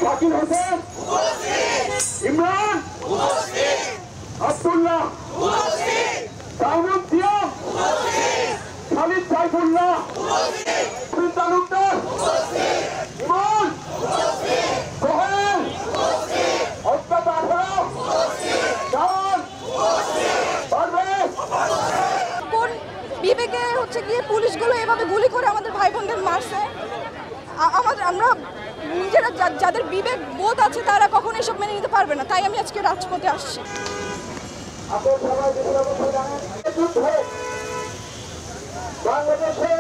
শাকিল হোসেন, ইমরান, আব্দুল্লাহ, তাইমুর সিয়াম, খালিদ সাইফুল্লাহ, তালুকদার, ইমন, সোহেল, অস্তাদ আখড়া, জান, পারভেজ। কোন বিবেকে হচ্ছে গিয়ে পুলিশগুলো এভাবে গুলি করে আমাদের ভাই বোনদের মারছে? আমরা নিজেরা যাদের বিবেক বোধ আছে তারা কখনো এসব মেনে নিতে পারবে না। তাই আমি আজকে রাজপথে আসছি। বাংলাদেশে